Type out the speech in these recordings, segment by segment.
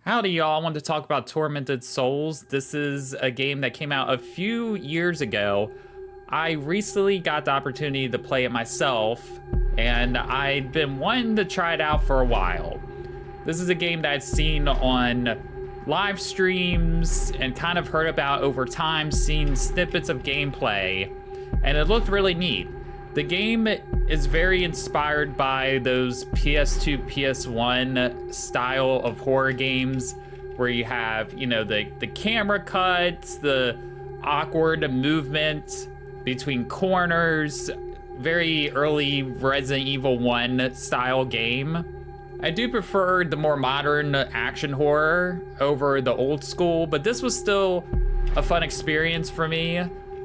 Howdy, y'all. I wanted to talk about Tormented Souls. This is a game that came out a few years ago. I recently got the opportunity to play it myself, and I'd been wanting to try it out for a while. This is a game that I'd seen on live streams and kind of heard about over time, seen snippets of gameplay, and it looked really neat. The game is very inspired by those PS2, PS1 style of horror games where you have, the camera cuts, the awkward movement between corners, very early Resident Evil 1 style game. I do prefer the more modern action horror over the old school, but this was still a fun experience for me.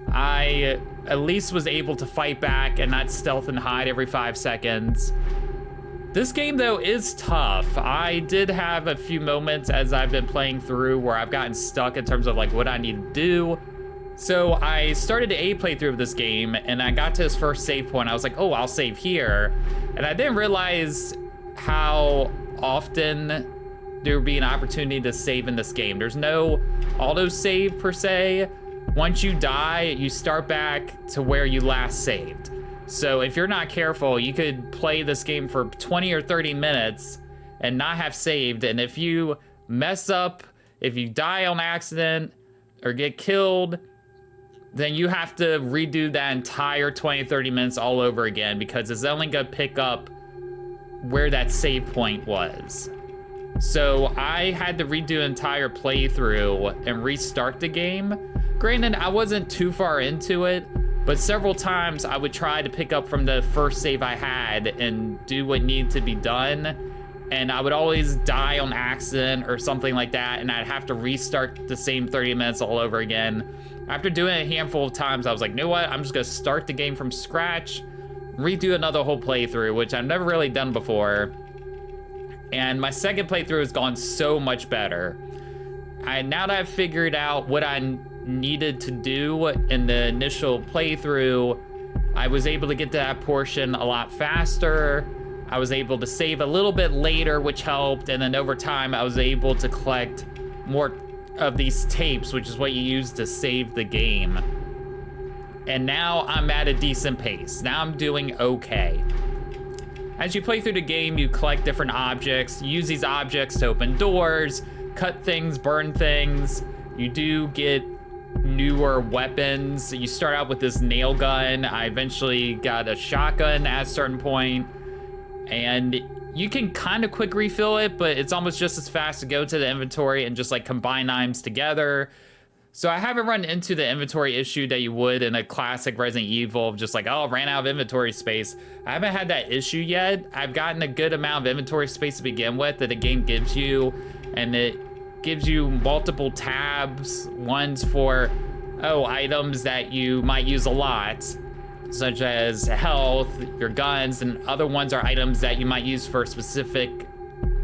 I at least was able to fight back and not stealth and hide every 5 seconds. This game, though, is tough. I did have a few moments as I've been playing through where I've gotten stuck in terms of like what I need to do. So I started a playthrough of this game and I got to this first save point. I was like, oh, I'll save here. And I didn't realize how often there would be an opportunity to save in this game. There's no auto save per se. Once you die, you start back to where you last saved. So if you're not careful, you could play this game for 20 or 30 minutes and not have saved. And if you mess up, if you die on accident or get killed, then you have to redo that entire 20, 30 minutes all over again because it's only gonna pick up where that save point was. So I had to redo an entire playthrough and restart the game. Granted, I wasn't too far into it, but several times I would try to pick up from the first save I had and do what needed to be done. And I would always die on accident or something like that, and I'd have to restart the same 30 minutes all over again. After doing it a handful of times, I was like, you know what? I'm just gonna start the game from scratch, redo another whole playthrough, which I've never really done before. And my second playthrough has gone so much better. Now that I've figured out what I needed to do in the initial playthrough, I was able to get to that portion a lot faster. I was able to save a little bit later, which helped, and then over time I was able to collect more of these tapes, which is what you use to save the game. And now I'm at a decent pace. Now I'm doing okay. As you play through the game, you collect different objects, use these objects to open doors, cut things, burn things. You do get newer weapons. You start out with this nail gun. I eventually got a shotgun at a certain point, and you can kind of quick refill it, but it's almost just as fast to go to the inventory and just like combine items together. So I haven't run into the inventory issue that you would in a classic Resident Evil of just like, oh, ran out of inventory space. I haven't had that issue yet. I've gotten a good amount of inventory space to begin with that the game gives you, and it gives you multiple tabs, ones for, items that you might use a lot, such as health, your guns, and other ones are items that you might use for a specific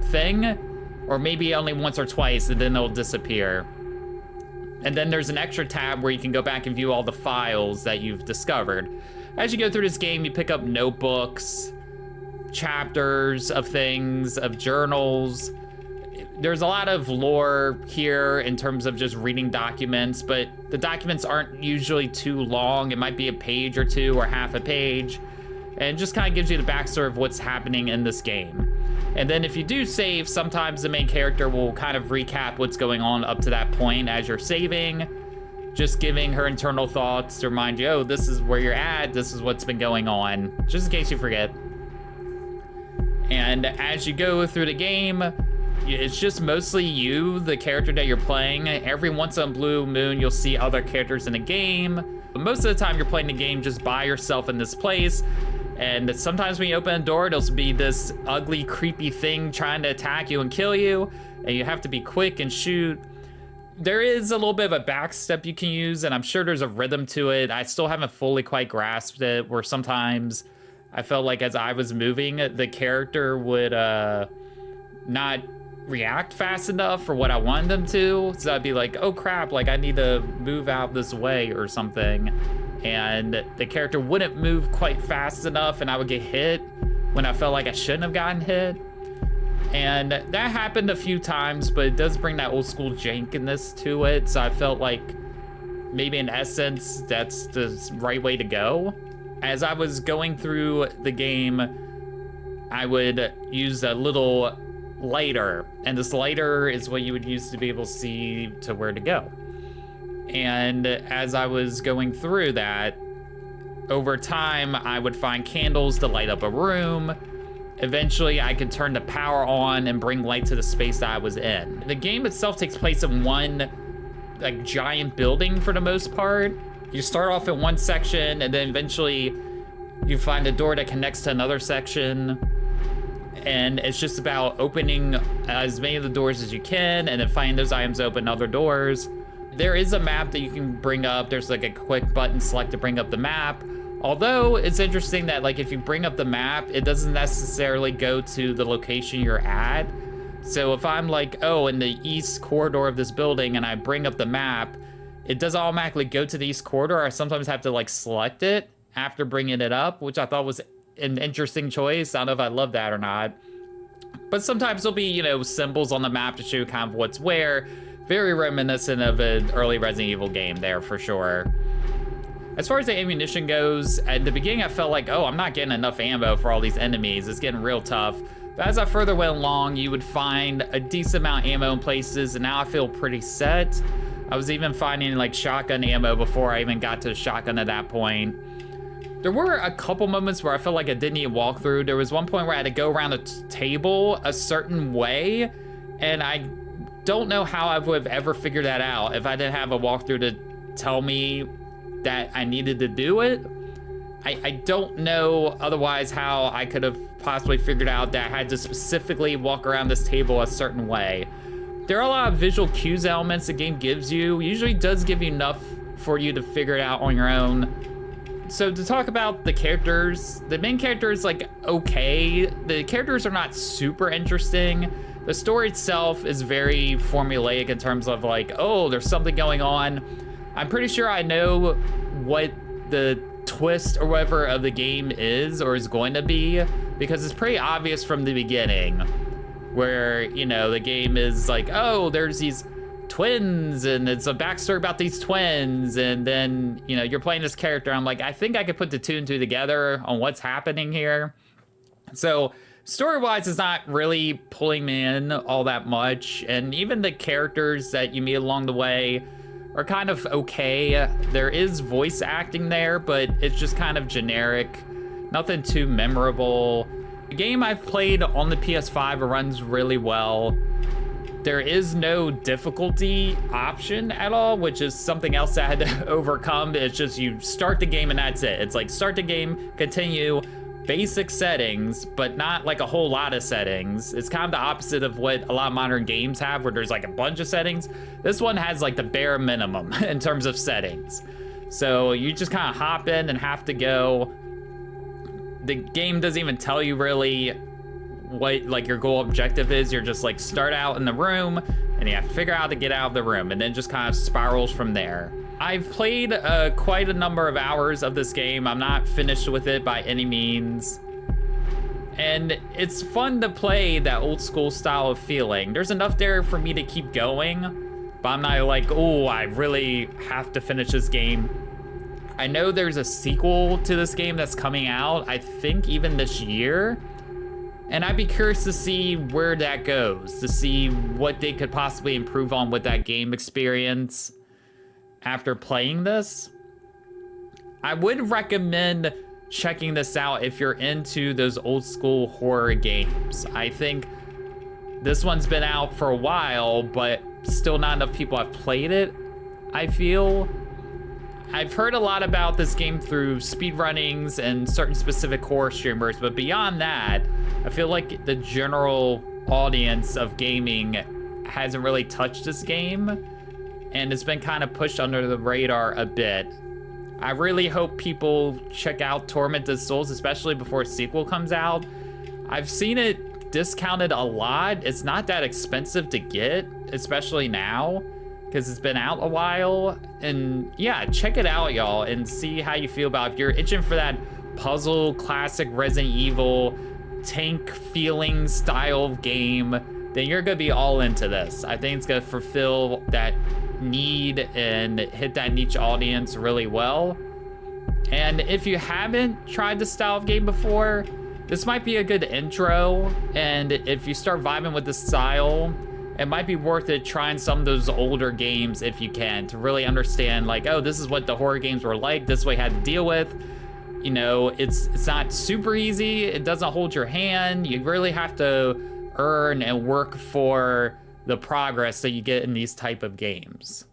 thing, or maybe only once or twice and then they'll disappear. And then there's an extra tab where you can go back and view all the files that you've discovered. As you go through this game, you pick up notebooks, chapters of things, of journals. There's a lot of lore here in terms of just reading documents, but the documents aren't usually too long. It might be a page or two or half a page, and just kind of gives you the backstory of what's happening in this game. And then if you do save, sometimes the main character will kind of recap what's going on up to that point as you're saving, just giving her internal thoughts to remind you, oh, this is where you're at, this is what's been going on, just in case you forget. And as you go through the game, it's just mostly you, the character that you're playing. Every once in a blue moon, you'll see other characters in the game. But most of the time, you're playing the game just by yourself in this place. And sometimes when you open a door, there'll be this ugly, creepy thing trying to attack you and kill you. And you have to be quick and shoot. There is a little bit of a backstep you can use, and I'm sure there's a rhythm to it. I still haven't fully quite grasped it, where sometimes I felt like as I was moving, the character would not react fast enough for what I wanted them to. So I'd be like, oh crap, like I need to move out this way or something. And the character wouldn't move quite fast enough and I would get hit when I felt like I shouldn't have gotten hit. And that happened a few times, but it does bring that old school jankiness to it. So I felt like maybe in essence, that's the right way to go. As I was going through the game, I would use a little lighter, and this lighter is what you would use to be able to see to where to go. And as I was going through that, over time, I would find candles to light up a room. Eventually, I could turn the power on and bring light to the space that I was in. The game itself takes place in one like giant building for the most part. You start off in one section, and then eventually you find a door that connects to another section. And it's just about opening as many of the doors as you can, and then finding those items to open other doors. There is a map that you can bring up. There's like a quick button select to bring up the map. Although it's interesting that like if you bring up the map, it doesn't necessarily go to the location you're at. So if I'm like, oh, in the east corridor of this building, and I bring up the map, it doesn't automatically go to the east corridor. I sometimes have to like select it after bringing it up, which I thought was an interesting choice. I don't know if I love that or not. But sometimes there'll be, you know, symbols on the map to show you kind of what's where. Very reminiscent of an early Resident Evil game there for sure. As far as the ammunition goes, at the beginning I felt like, oh, I'm not getting enough ammo for all these enemies. It's getting real tough. But as I further went along, you would find a decent amount of ammo in places, and now I feel pretty set. I was even finding like shotgun ammo before I even got to the shotgun at that point. There were a couple moments where I felt like I didn't need a walkthrough. There was one point where I had to go around a table a certain way, and I don't know how I would have ever figured that out if I didn't have a walkthrough to tell me that I needed to do it. I don't know otherwise how I could have possibly figured out that I had to specifically walk around this table a certain way. There are a lot of visual cues elements the game gives you. It usually does give you enough for you to figure it out on your own. So to talk about the characters, the main character is like okay. The characters are not super interesting. The story itself is very formulaic in terms of like, oh, there's something going on. I'm pretty sure I know what the twist or whatever of the game is or is going to be, because it's pretty obvious from the beginning where, you know, the game is like, oh, there's these twins and it's a backstory about these twins, and then, you know, you're playing this character. I'm like, I think I could put the two and two together on what's happening here. So story-wise, it's not really pulling me in all that much, and even the characters that you meet along the way are kind of okay. There is voice acting there, but it's just kind of generic, nothing too memorable. The game I've played on the PS5 runs really well. There is no difficulty option at all, which is something else I had to overcome. It's just you start the game and that's it. It's like start the game, continue, basic settings, but not like a whole lot of settings. It's kind of the opposite of what a lot of modern games have, where there's like a bunch of settings. This one has like the bare minimum in terms of settings. So you just kind of hop in and have to go. The game doesn't even tell you really what like your goal objective is. You're just like start out in the room and you have to figure out how to get out of the room, and then just kind of spirals from there. I've played quite a number of hours of this game. I'm not finished with it by any means. And it's fun to play that old school style of feeling. There's enough there for me to keep going, but I'm not like, oh, I really have to finish this game. I know there's a sequel to this game that's coming out, I think even this year. And I'd be curious to see where that goes, to see what they could possibly improve on with that game experience after playing this. I would recommend checking this out if you're into those old school horror games. I think this one's been out for a while, but still not enough people have played it, I feel. I've heard a lot about this game through speedrunnings and certain specific horror streamers, but beyond that, I feel like the general audience of gaming hasn't really touched this game, and it's been kind of pushed under the radar a bit. I really hope people check out Tormented Souls, especially before a sequel comes out. I've seen it discounted a lot. It's not that expensive to get, especially now, because it's been out a while. And yeah, check it out, y'all, and see how you feel about it. If you're itching for that puzzle, classic Resident Evil, tank feeling style of game, then you're gonna be all into this. I think it's gonna fulfill that need and hit that niche audience really well. And if you haven't tried this style of game before, this might be a good intro. And if you start vibing with the style, it might be worth it trying some of those older games if you can, to really understand, like, oh, this is what the horror games were like, this way I had to deal with. You know, it's not super easy, it doesn't hold your hand, you really have to earn and work for the progress that you get in these type of games.